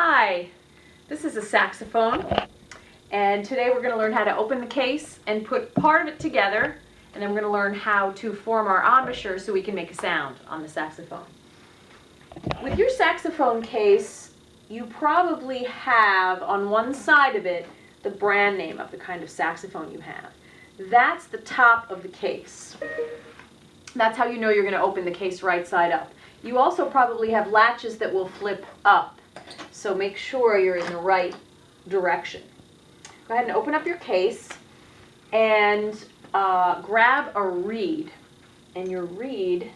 Hi, this is a saxophone, and today we're going to learn how to open the case and put part of it together, and then we're going to learn how to form our embouchure so we can make a sound on the saxophone. With your saxophone case, you probably have on one side of it the brand name of the kind of saxophone you have. That's the top of the case. That's how you know you're going to open the case right side up. You also probably have latches that will flip up. So make sure you're in the right direction. Go ahead and open up your case and grab a reed. And your reed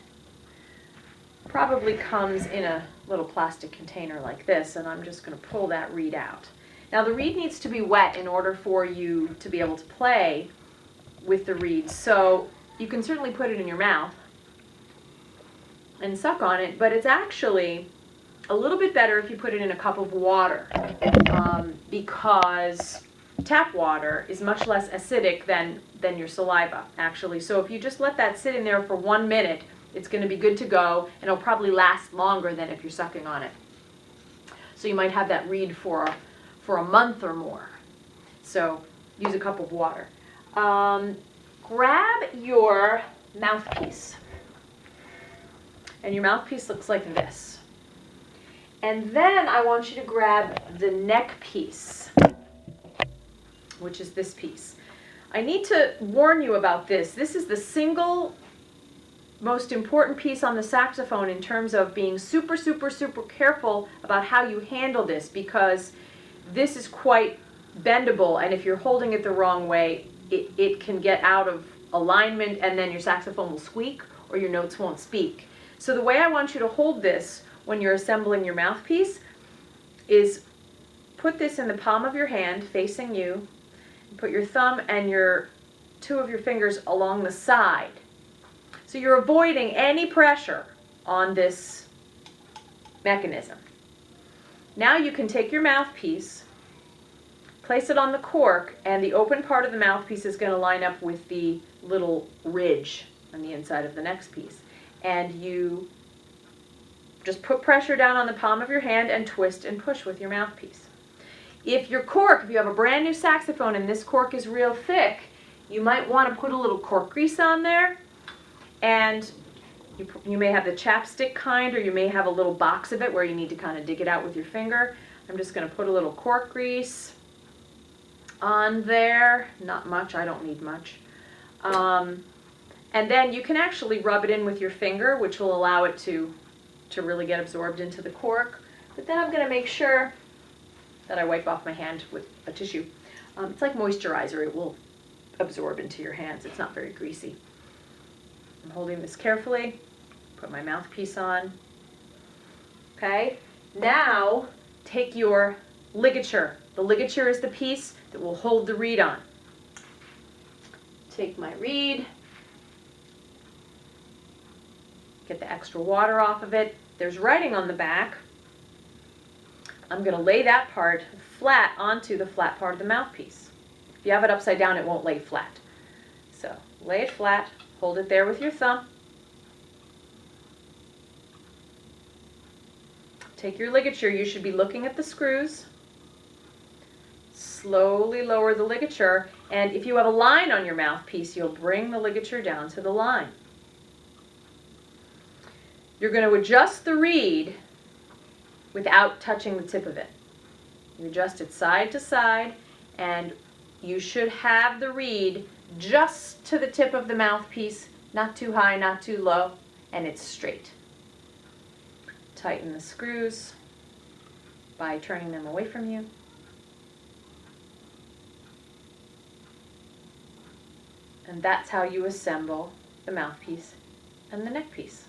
probably comes in a little plastic container like this, and I'm just going to pull that reed out. Now the reed needs to be wet in order for you to be able to play with the reed. So you can certainly put it in your mouth and suck on it, but it's actually a little bit better if you put it in a cup of water, because tap water is much less acidic than your saliva, actually. So if you just let that sit in there for 1 minute, it's going to be good to go, and it'll probably last longer than if you're sucking on it. So you might have that reed for a month or more. So use a cup of water. Grab your mouthpiece. And your mouthpiece looks like this. And then I want you to grab the neck piece, which is this piece. I need to warn you about this. This is the single most important piece on the saxophone in terms of being super, super, super careful about how you handle this, because this is quite bendable, and if you're holding it the wrong way, it can get out of alignment, and then your saxophone will squeak or your notes won't speak. So the way I want you to hold this when you're assembling your mouthpiece is put this in the palm of your hand facing you, and put your thumb and two of your fingers along the side. So you're avoiding any pressure on this mechanism. Now you can take your mouthpiece, place it on the cork, and the open part of the mouthpiece is going to line up with the little ridge on the inside of the next piece. And you just put pressure down on the palm of your hand and twist and push with your mouthpiece. If you have a brand new saxophone and this cork is real thick, you might want to put a little cork grease on there, and you may have the chapstick kind, or you may have a little box of it where you need to kind of dig it out with your finger. I'm just going to put a little cork grease on there. Not much, I don't need much. And then you can actually rub it in with your finger, which will allow it to really get absorbed into the cork. But then I'm going to make sure that I wipe off my hand with a tissue. It's like moisturizer. It will absorb into your hands. It's not very greasy. I'm holding this carefully. Put my mouthpiece on. Okay. Now take your ligature. The ligature is the piece that will hold the reed on. Take my reed. Get the extra water off of it. There's writing on the back. I'm going to lay that part flat onto the flat part of the mouthpiece. If you have it upside down, it won't lay flat. So lay it flat, hold it there with your thumb. Take your ligature. You should be looking at the screws. Slowly lower the ligature, and if you have a line on your mouthpiece, you'll bring the ligature down to the line. You're going to adjust the reed without touching the tip of it. You adjust it side to side, and you should have the reed just to the tip of the mouthpiece, not too high, not too low, and it's straight. Tighten the screws by turning them away from you. And that's how you assemble the mouthpiece and the neck piece.